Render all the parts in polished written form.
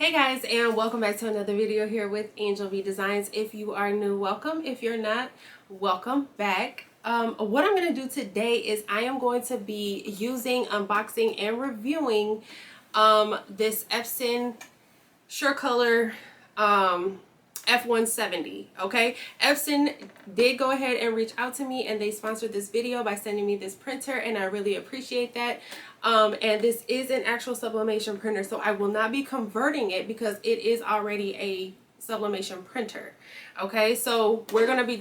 Hey guys, and welcome back to another video here with Angel V Designs. If you are new, welcome. If you're not, welcome back. What I'm going to do today is I am going to be using, unboxing, and reviewing this Epson SureColor F170. Okay, Epson did go ahead and reach out to me, and they sponsored this video by sending me this printer, and I really appreciate that. And this is an actual sublimation printer, so I will not be converting it because it is already a sublimation printer. Okay, so we're going to be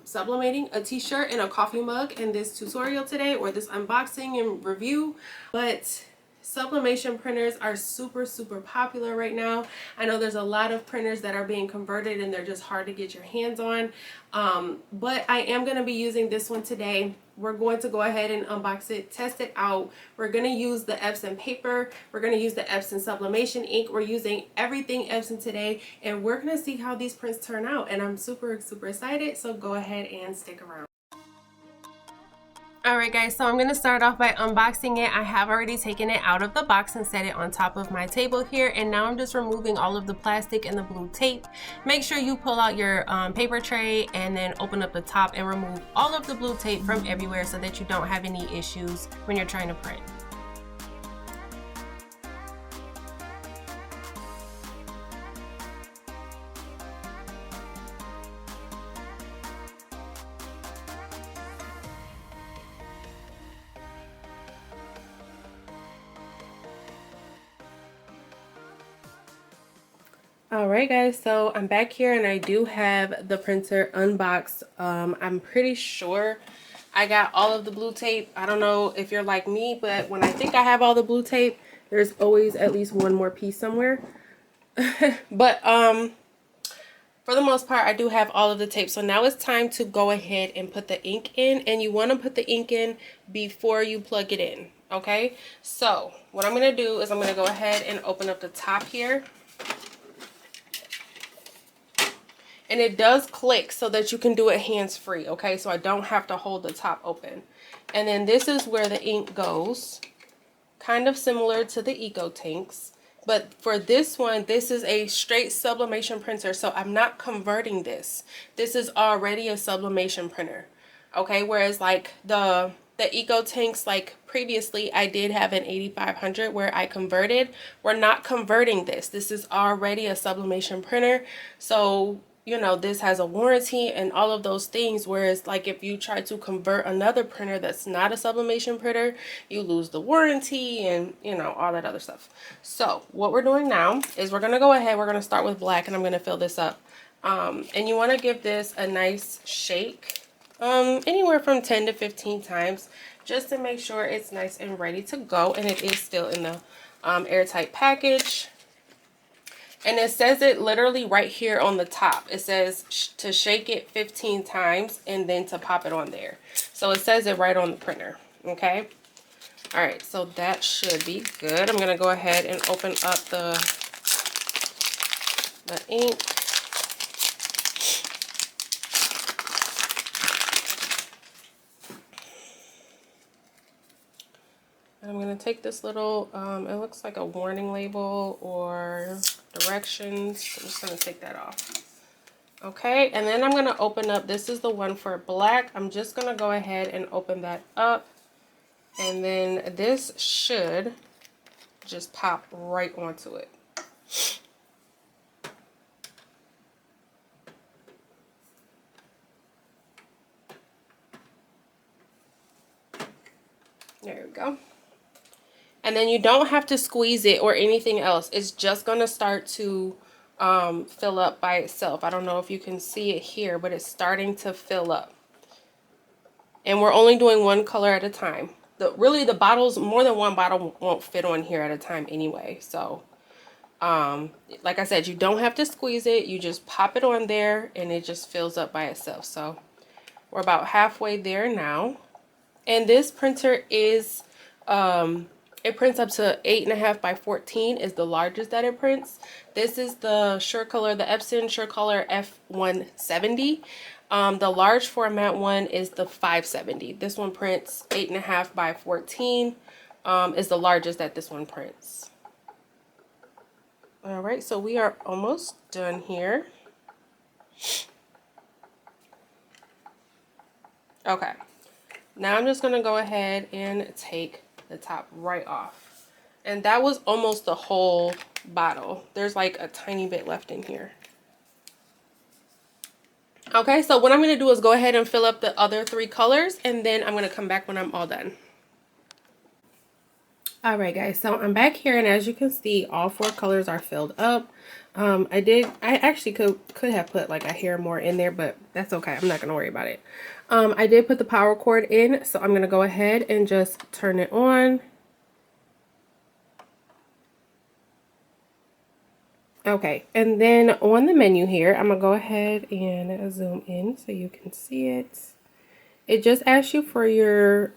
sublimating a t-shirt and a coffee mug in this tutorial today, or this unboxing and review. But sublimation printers are super popular right now. I know there's a lot of printers that are being converted and they're just hard to get your hands on, but I am going to be using this one today. We're going to go ahead and unbox it, test it out. We're going to use the Epson paper. We're going to use the Epson Sublimation Ink. We're using everything Epson today, and we're going to see how these prints turn out. And I'm super excited, so go ahead and stick around. Alright guys, so I'm going to start off by unboxing it. I have already taken it out of the box and set it on top of my table here, and now I'm just removing all of the plastic and the blue tape. Make sure you pull out your paper tray and then open up the top and remove all of the blue tape from everywhere so that you don't have any issues when you're trying to print. Alright guys, so I'm back here and I do have the printer unboxed. I'm pretty sure I got all of the blue tape. I don't know if you're like me, but when I think I have all the blue tape, there's always at least one more piece somewhere. But for the most part, I do have all of the tape. So now it's time to go ahead and put the ink in, and you want to put the ink in before you plug it in. Okay, so what I'm going to do is I'm going to go ahead and open up the top here. And it does click so that you can do it hands-free, okay? So I don't have to hold the top open. And then this is where the ink goes, kind of similar to the Eco tanks. But for this one, this is a straight sublimation printer, so I'm not converting this. This is already a sublimation printer, okay? Whereas like the Eco tanks, like previously I did have an 8500 where I converted. We're not converting this. This is already a sublimation printer. So you know, this has a warranty and all of those things, whereas like if you try to convert another printer that's not a sublimation printer, you lose the warranty and you know, all that other stuff. So what we're doing now is we're going to go ahead, we're going to start with black, and I'm going to fill this up. And you want to give this a nice shake, anywhere from 10 to 15 times, just to make sure it's nice and ready to go, and it is still in the airtight package. And it says it literally right here on the top. It says to shake it 15 times and then to pop it on there. So it says it right on the printer. Okay. All right. So that should be good. I'm going to go ahead and open up the ink. I'm going to take this little, it looks like a warning label or directions. I'm just going to take that off. Okay, and then I'm going to open up, this is the one for black. I'm just going to go ahead and open that up. And then this should just pop right onto it. There we go. And then you don't have to squeeze it or anything else. It's just going to start to fill up by itself. I don't know if you can see it here, but it's starting to fill up. And we're only doing one color at a time. Really, the bottles, more than one bottle won't fit on here at a time anyway. So, like I said, you don't have to squeeze it. You just pop it on there and it just fills up by itself. So, we're about halfway there now. And this printer is... it prints up to 8.5 by 14 is the largest that it prints. This is the SureColor, the Epson SureColor F170. The large format one is the 570. This one prints 8.5 by 14, is the largest that this one prints. All right, so we are almost done here. Okay, now I'm just gonna go ahead and take the top right off. And that was almost the whole bottle. There's like a tiny bit left in here. Okay, so what I'm gonna do is go ahead and fill up the other 3 colors, and then I'm gonna come back when I'm all done. All right, guys, so I'm back here, and as you can see, all 4 colors are filled up. I actually could have put like a hair more in there, but that's okay. I'm not gonna worry about it. I did put the power cord in, so I'm gonna go ahead and just turn it on. Okay, and then on the menu here, I'm gonna go ahead and zoom in so you can see it. It just asks you for your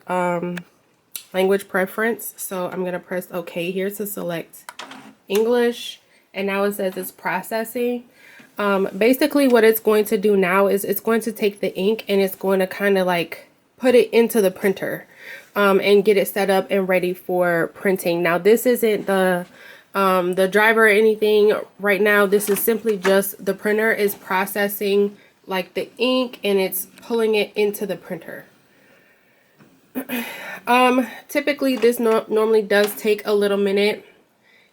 language preference, so I'm gonna press OK here to select English, and now it says it's processing. Basically what it's going to do now is it's going to take the ink and it's going to kind of like put it into the printer and get it set up and ready for printing. Now this isn't the driver or anything right now. This is simply just the printer is processing like the ink and it's pulling it into the printer. Typically this normally does take a little minute.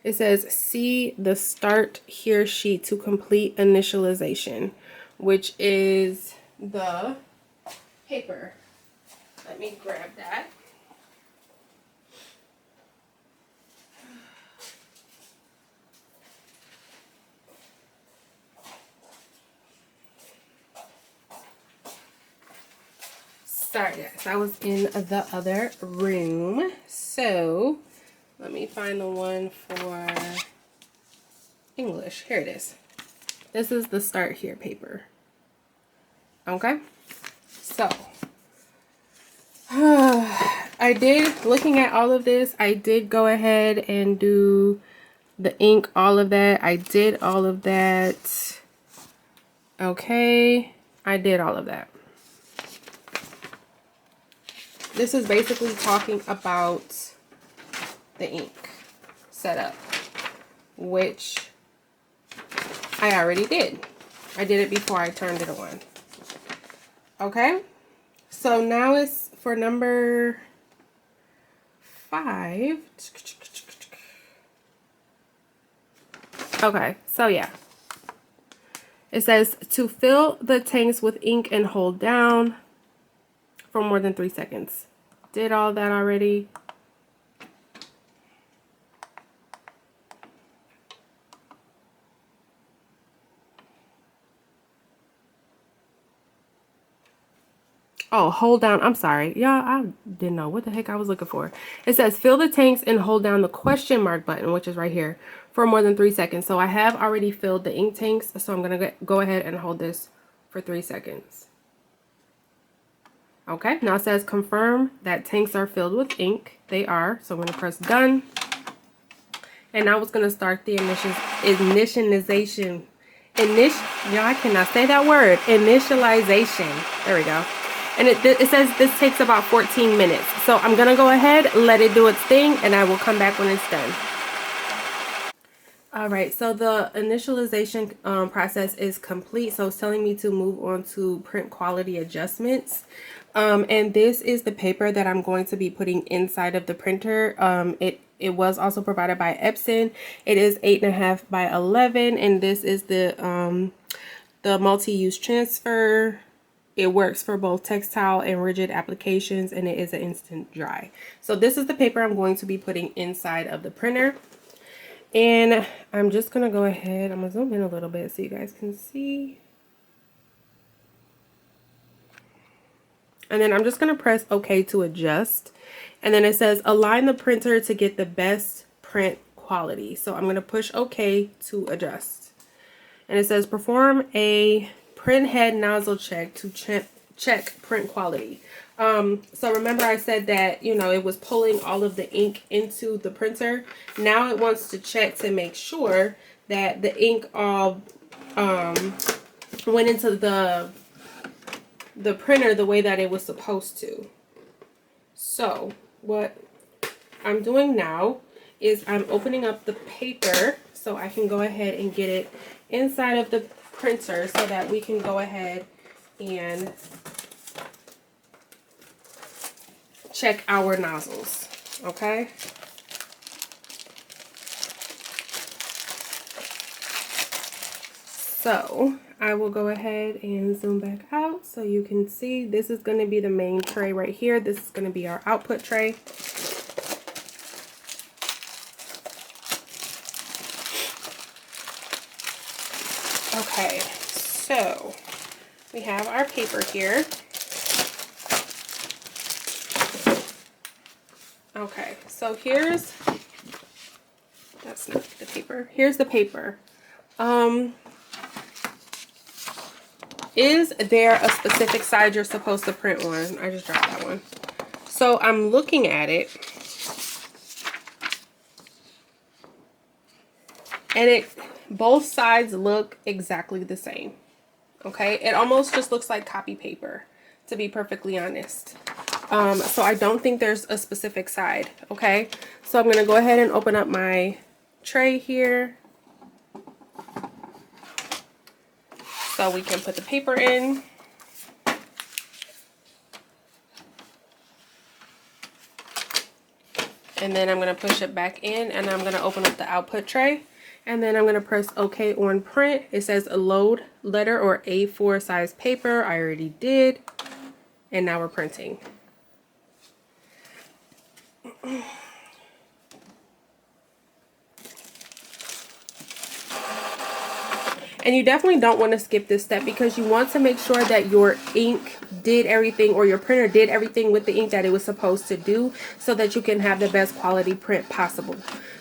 It says see the start here sheet to complete initialization, which is the paper. Let me grab that. Sorry guys, I was in the other room. So let me find the one for English. Here it is. This is the start here paper. Okay, so I did, looking at all of this, I did go ahead and do the ink, all of that. I did all of that. Okay, I did all of that. This is basically talking about the ink setup, which I already did. I did it before I turned it on. Okay, so now it's for number 5. Okay, so yeah. It says to fill the tanks with ink and hold down for more than 3 seconds. Did all that already. Oh, hold down. I'm sorry. Y'all, I didn't know what the heck I was looking for. It says fill the tanks and hold down the question mark button, which is right here, for more than 3 seconds. So I have already filled the ink tanks. So I'm going to go ahead and hold this for 3 seconds. Okay, now it says confirm that tanks are filled with ink. They are. So I'm going to press done. And now it's going to start the initialization. Y'all, I cannot say that word. Initialization. There we go. And it says this takes about 14 minutes. So I'm going to go ahead, let it do its thing, and I will come back when it's done. All right, so the initialization process is complete. So it's telling me to move on to print quality adjustments. And this is the paper that I'm going to be putting inside of the printer. It was also provided by Epson. It is 8.5 by 11, and this is the multi-use transfer. It works for both textile and rigid applications, and it is an instant dry. So this is the paper I'm going to be putting inside of the printer. And I'm just going to go ahead. I'm going to zoom in a little bit so you guys can see. And then I'm just going to press OK to adjust. And then it says align the printer to get the best print quality. So I'm going to push OK to adjust. And it says perform a print head nozzle check to check print quality. So remember I said that, you know, it was pulling all of the ink into the printer. Now it wants to check to make sure that the ink all went into the printer the way that it was supposed to. So what I'm doing now is I'm opening up the paper so I can go ahead and get it inside of the printer so that we can go ahead and check our nozzles, okay? So I will go ahead and zoom back out so you can see this is going to be the main tray right here. This is going to be our output tray. Okay, so we have our paper here. Okay, so that's not the paper. Here's the paper. Is there a specific side you're supposed to print on? I just dropped that one. So I'm looking at it, and both sides look exactly the same. Okay, it almost just looks like copy paper, to be perfectly honest. So I don't think there's a specific side. Okay, so I'm gonna go ahead and open up my tray here so we can put the paper in. And then I'm going to push it back in, and I'm going to open up the output tray, and then I'm going to press OK on print. It says a load letter or A4 size paper. I already did, and now we're printing. And you definitely don't want to skip this step because you want to make sure that your ink did everything, or your printer did everything with the ink that it was supposed to do, so that you can have the best quality print possible.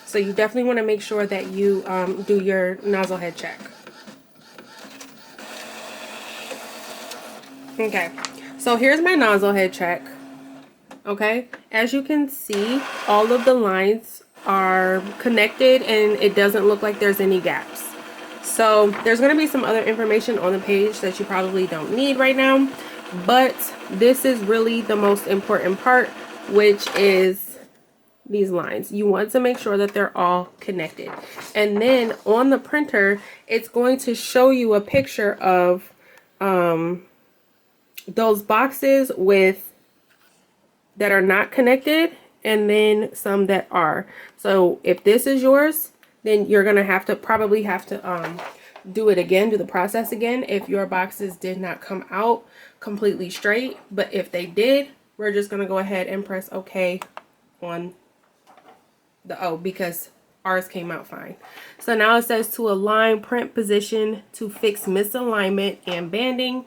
So you definitely want to make sure that you do your nozzle head check. Okay, so here's my nozzle head check. Okay, as you can see, all of the lines are connected and it doesn't look like there's any gaps. So there's going to be some other information on the page that you probably don't need right now, but this is really the most important part, which is these lines. You want to make sure that they're all connected. And then on the printer, it's going to show you a picture of those boxes that are not connected, and then some that are. So if this is yours, then you're gonna probably have to do the process again if your boxes did not come out completely straight. But if they did, we're just gonna go ahead and press OK on the O because ours came out fine. So now it says to align print position to fix misalignment and banding.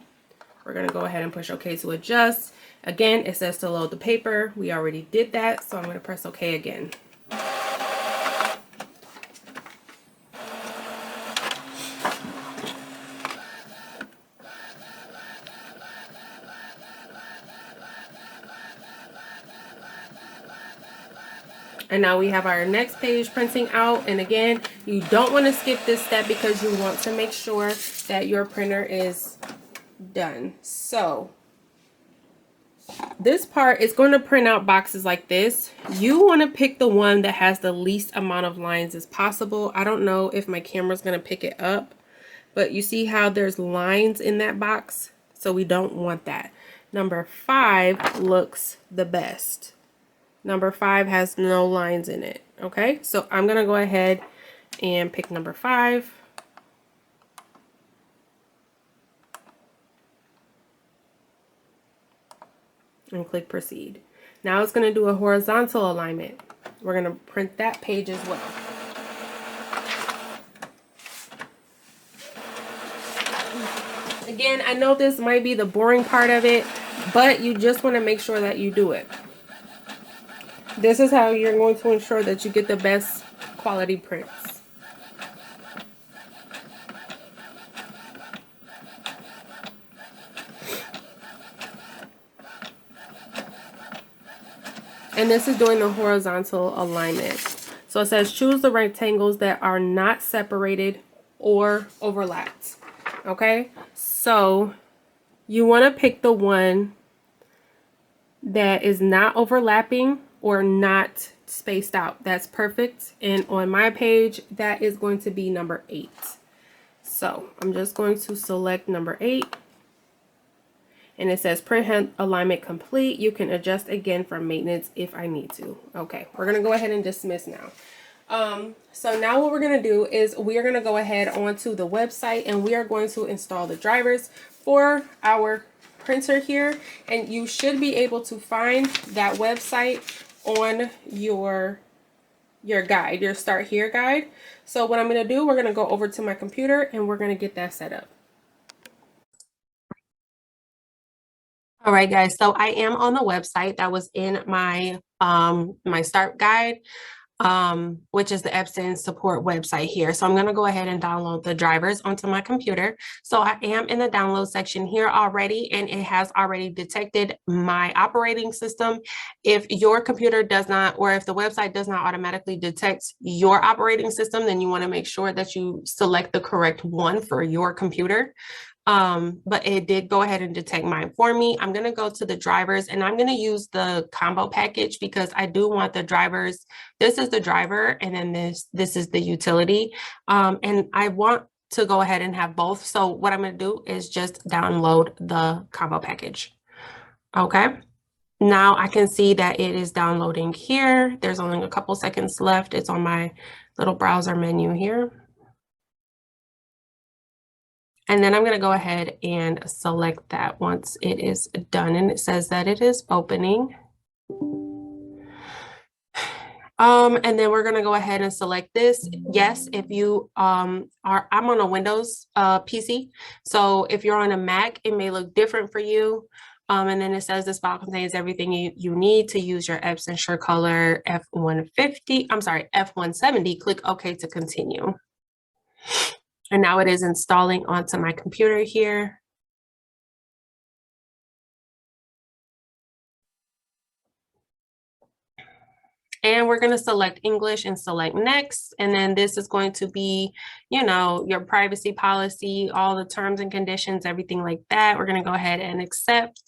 We're gonna go ahead and push OK to adjust. Again, it says to load the paper. We already did that, so I'm gonna press OK again. And now we have our next page printing out. And again, you don't want to skip this step because you want to make sure that your printer is done. So this part is going to print out boxes like this. You want to pick the one that has the least amount of lines as possible. I don't know if my camera's going to pick it up, but you see how there's lines in that box? So we don't want that. Number 5 looks the best. Number 5 has no lines in it. Okay, so I'm gonna go ahead and pick number 5. And click proceed. Now it's gonna do a horizontal alignment. We're gonna print that page as well. Again, I know this might be the boring part of it, but you just want to make sure that you do it. This is how you're going to ensure that you get the best quality prints. And this is doing the horizontal alignment. So it says choose the rectangles that are not separated or overlapped. Okay, so you want to pick the one that is not overlapping or not spaced out. That's perfect. And on my page, that is going to be number 8. So I'm just going to select number 8. And it says print head alignment complete. You can adjust again for maintenance if I need to. Okay, we're going to go ahead and dismiss now. So now what we're going to do is we are going to go ahead onto the website and we are going to install the drivers for our printer here. And you should be able to find that website on your guide, your Start Here guide. So what I'm going to do, we're going to go over to my computer and we're going to get that set up. All right, guys, so I am on the website that was in my my start guide, which is the Epson support website here. So I'm going to go ahead and download the drivers onto my computer. So I am in the download section here already, and it has already detected my operating system. If your computer does not, or if the website does not automatically detect your operating system, then you want to make sure that you select the correct one for your computer. But it did go ahead and detect mine for me. I'm going to go to the drivers and I'm going to use the combo package because I do want the drivers. This is the driver and then this is the utility. And I want to go ahead and have both. So what I'm going to do is just download the combo package. Okay. Now I can see that it is downloading here. There's only a couple seconds left. It's on my little browser menu here. And then I'm going to go ahead and select that once it is done. And it says that it is opening. And then we're going to go ahead and select this. Yes, if you I'm on a Windows PC. So if you're on a Mac, it may look different for you. And then it says this file contains everything you need to use your Epson SureColor F170. Click OK to continue. And now it is installing onto my computer here. And we're going to select English and select next. And then this is going to be, you know, your privacy policy, all the terms and conditions, everything like that. We're going to go ahead and accept.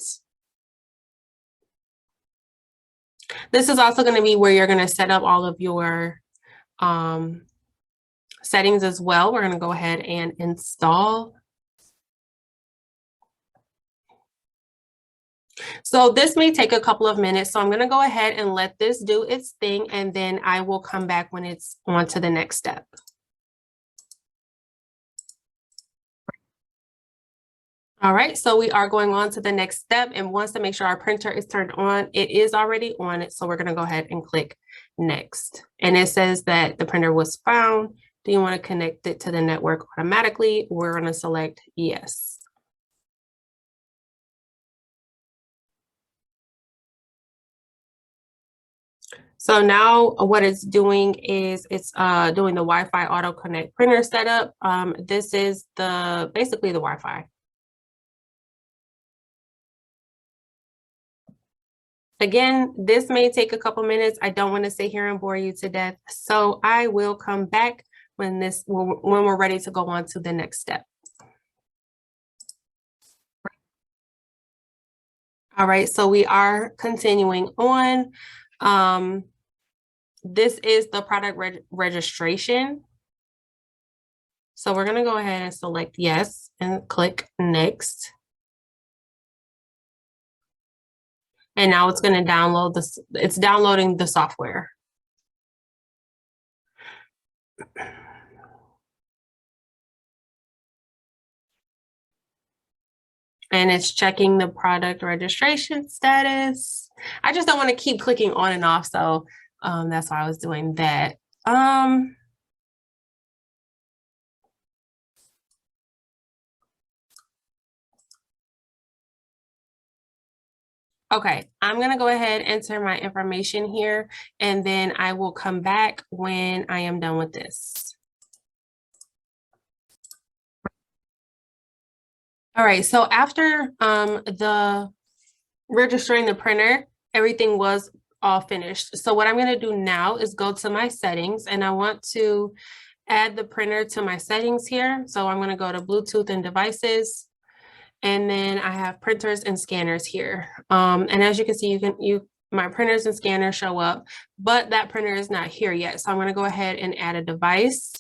This is also going to be where you're going to set up all of your settings as well. We're going to go ahead and install. So this may take a couple of minutes. So I'm going to go ahead and let this do its thing. And then I will come back when it's on to the next step. All right, so we are going on to the next step, and once to make sure our printer is turned on, it is already on it. So we're going to go ahead and click next. And it says that the printer was found. Do you want to connect it to the network automatically? We're going to select yes. So now what it's doing is it's doing the Wi-Fi auto connect printer setup. This is basically the Wi-Fi. Again, this may take a couple minutes. I don't want to sit here and bore you to death. So I will come back when we're ready to go on to the next step. All right, so we are continuing on. This is the product registration. So we're going to go ahead and select yes and click next. And now it's going to download this. It's downloading the software. And it's checking the product registration status. I just don't want to keep clicking on and off. So that's why I was doing that. Okay, I'm going to go ahead and enter my information here, and then I will come back when I am done with this. All right, so after the registering the printer, everything was all finished. So what I'm going to do now is go to my settings, and I want to add the printer to my settings here. So I'm going to go to Bluetooth and devices. And then I have printers and scanners here. And as you can see, you my printers and scanners show up, but that printer is not here yet. So I'm going to go ahead and add a device.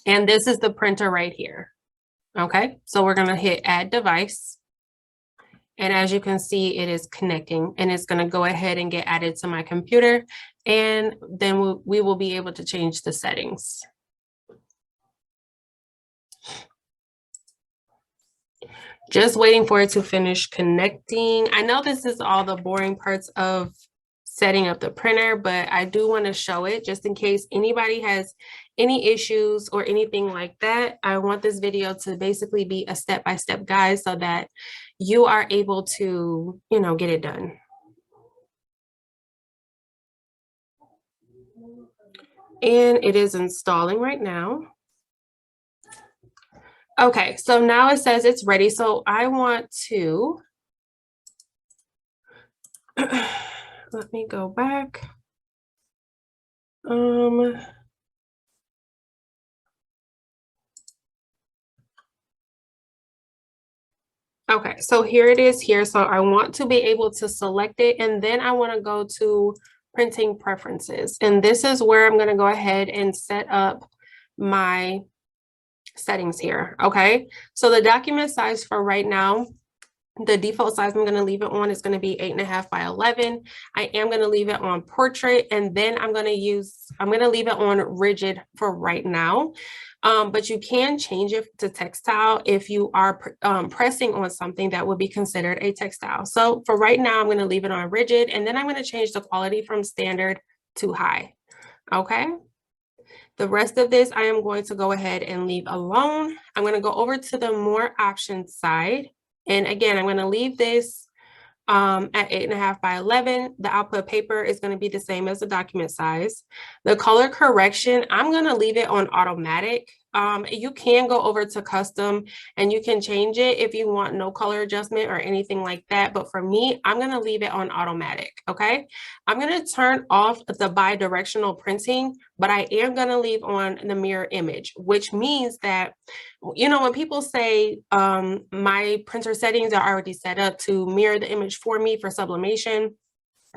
And this is the printer right here. Okay, so we're going to hit add device. And as you can see, it is connecting, and it's going to go ahead and get added to my computer. And then we will be able to change the settings. Just waiting for it to finish connecting. I know this is all the boring parts of setting up the printer, but I do want to show it just in case anybody has any issues or anything like that. I want this video to basically be a step-by-step guide so that you are able to, you know, get it done. And it is installing right now. Okay, so now it says it's ready. So I want to, let me go back. Okay, so here it is here. So I want to be able to select it, and then I want to go to printing preferences. And this is where I'm going to go ahead and set up my settings here. Okay, so the document size for right now, the default size I'm going to leave it on is going to be 8.5 by 11. I am going to leave it on portrait, and then I'm going to leave it on rigid for right now. But you can change it to textile if you are pressing on something that would be considered a textile. So for right now, I'm going to leave it on rigid, and then I'm going to change the quality from standard to high. Okay. The rest of this, I am going to go ahead and leave alone. I'm going to go over to the more options side. And again, I'm going to leave this at 8.5 by 11. The output paper is going to be the same as the document size. The color correction, I'm going to leave it on automatic. You can go over to custom and you can change it if you want no color adjustment or anything like that. But for me, I'm going to leave it on automatic. Okay. I'm going to turn off the bi-directional printing, but I am going to leave on the mirror image, which means that, you know, when people say my printer settings are already set up to mirror the image for me for sublimation,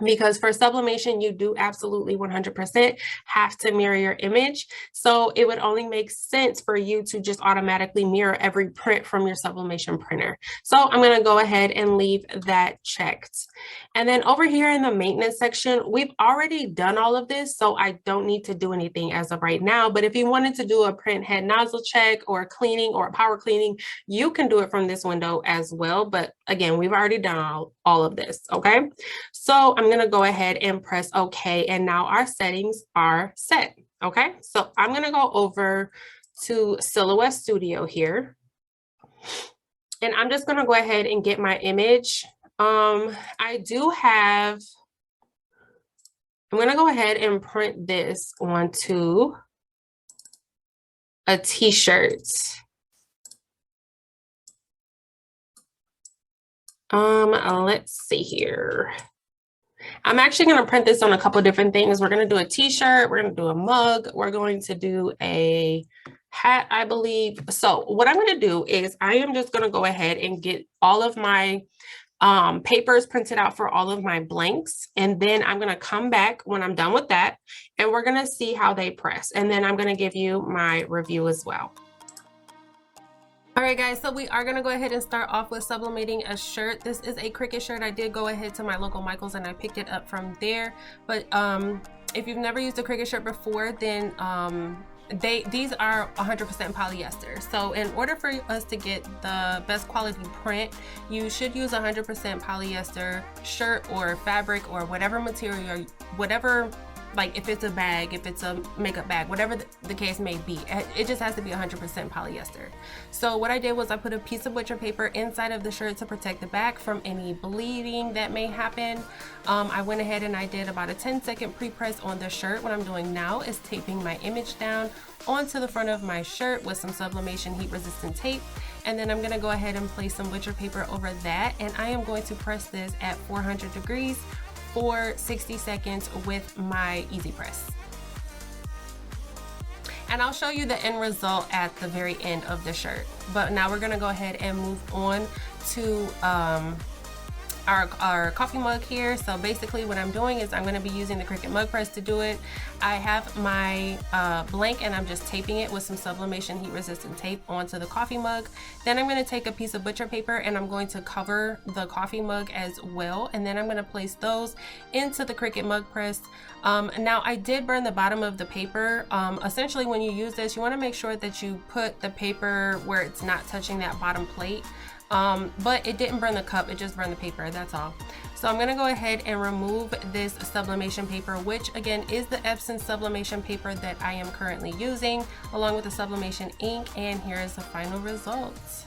because for sublimation, you do absolutely 100% have to mirror your image. So it would only make sense for you to just automatically mirror every print from your sublimation printer. So I'm going to go ahead and leave that checked. And then over here in the maintenance section, we've already done all of this, so I don't need to do anything as of right now. But if you wanted to do a print head nozzle check or cleaning or power cleaning, you can do it from this window as well. But again, we've already done all of this. Okay, so I'm going to go ahead and press OK. And now our settings are set. Okay, so I'm going to go over to Silhouette Studio here. And I'm just going to go ahead and get my image. I'm going to go ahead and print this onto a t-shirt. Let's see here. I'm actually going to print this on a couple different things. We're going to do a t-shirt. We're going to do a mug. We're going to do a hat, I believe. So what I'm going to do is I am just going to go ahead and get all of my papers printed out for all of my blanks. And then I'm going to come back when I'm done with that, and we're going to see how they press. And then I'm going to give you my review as well. All right, guys, so we are going to go ahead and start off with sublimating a shirt. This is a Cricut shirt. I did go ahead to my local Michael's and I picked it up from there. But if you've never used a Cricut shirt before, then these are 100% polyester. So in order for us to get the best quality print, you should use 100% polyester shirt or fabric or whatever material, whatever, like if it's a bag, if it's a makeup bag, whatever the case may be, it just has to be 100% polyester. So what I did was I put a piece of butcher paper inside of the shirt to protect the back from any bleeding that may happen. I went ahead and I did about a 10-second pre-press on the shirt. What I'm doing now is taping my image down onto the front of my shirt with some sublimation heat resistant tape. And then I'm going to go ahead and place some butcher paper over that. And I am going to press this at 400 degrees for 60 seconds with my easy press. And I'll show you the end result at the very end of the shirt. But now we're gonna go ahead and move on to our coffee mug here. So basically what I'm doing is I'm going to be using the Cricut mug press to do it. I have my blank and I'm just taping it with some sublimation heat resistant tape onto the coffee mug. Then I'm going to take a piece of butcher paper and I'm going to cover the coffee mug as well, and then I'm going to place those into the Cricut mug press. Now I did burn the bottom of the paper. Essentially when you use this, you want to make sure that you put the paper where it's not touching that bottom plate. But it didn't burn the cup, it just burned the paper, that's all. So I'm gonna go ahead and remove this sublimation paper, which again is the Epson sublimation paper that I am currently using, along with the sublimation ink, and here is the final results.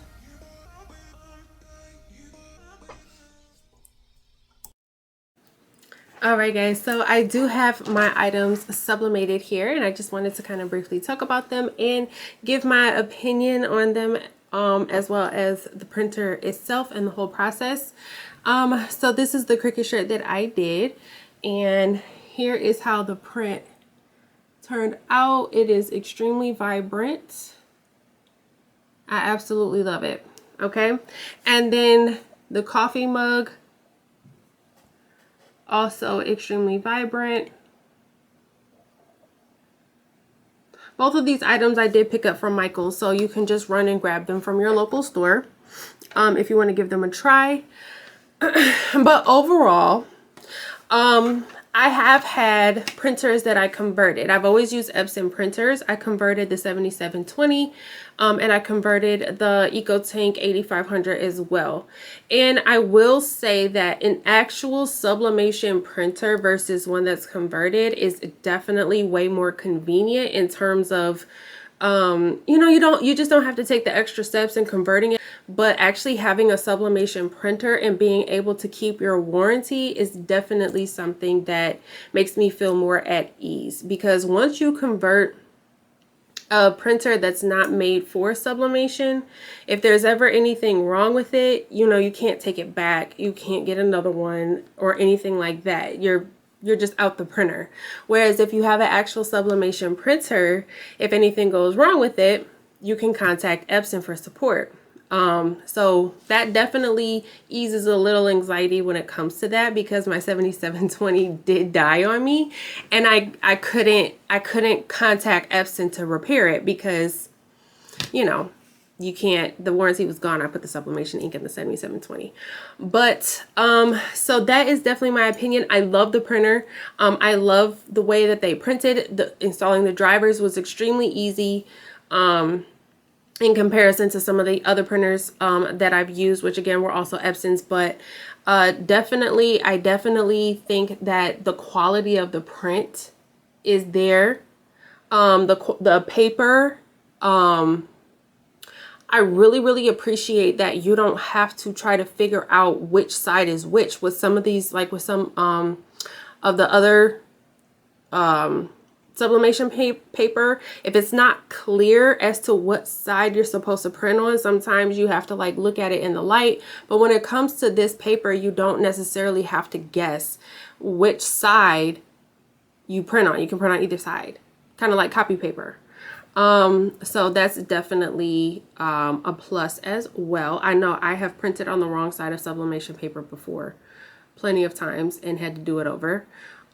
Alright guys, so I do have my items sublimated here, and I just wanted to kind of briefly talk about them and give my opinion on them, as well as the printer itself and the whole process. So this is the Cricut shirt that I did, and here is how the print turned out. It is extremely vibrant. I absolutely love it. Okay, and then the coffee mug, also extremely vibrant. Both of these items I did pick up from Michael's, so you can just run and grab them from your local store if you want to give them a try. But overall, I have had printers that I converted. I've always used Epson printers. I converted the 7720 and I converted the EcoTank 8500 as well. And I will say that an actual sublimation printer versus one that's converted is definitely way more convenient in terms of you just don't have to take the extra steps in converting it, but actually having a sublimation printer and being able to keep your warranty is definitely something that makes me feel more at ease, because once you convert a printer that's not made for sublimation, if there's ever anything wrong with it, you can't take it back, you can't get another one or anything like that. You're just out the printer. Whereas if you have an actual sublimation printer, if anything goes wrong with it, you can contact Epson for support. So that definitely eases a little anxiety when it comes to that, because my 7720 did die on me, and I couldn't contact Epson to repair it because, you can't, the warranty was gone. I put the sublimation ink in the 7720. But so that is definitely my opinion. I love the printer. I love the way that they printed. Installing the drivers was extremely easy in comparison to some of the other printers that I've used, which again were also Epson's. But I definitely think that the quality of the print is there. The paper, I really appreciate that you don't have to try to figure out which side is which with some of these, like with some of the other sublimation paper. If it's not clear as to what side you're supposed to print on, sometimes you have to like look at it in the light. But when it comes to this paper, you don't necessarily have to guess which side you print on. You can print on either side, kind of like copy paper. So that's definitely a plus as well. I know I have printed on the wrong side of sublimation paper before plenty of times and had to do it over,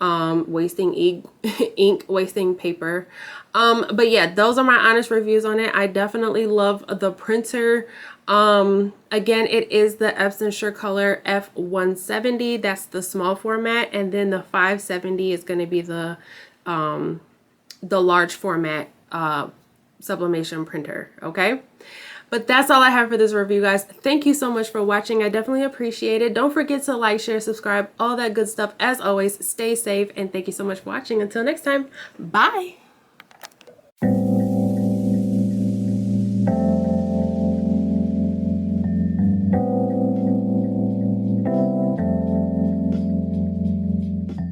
wasting ink, wasting paper. But yeah, those are my honest reviews on it. I definitely love the printer. Again, it is the Epson SureColor F170. That's the small format, and then the 570 is going to be the large format sublimation printer. Okay, but that's all I have for this review, guys. Thank you so much for watching. I definitely appreciate it. Don't forget to like, share, subscribe, all that good stuff. As always, stay safe, and thank you so much for watching. Until next time, bye.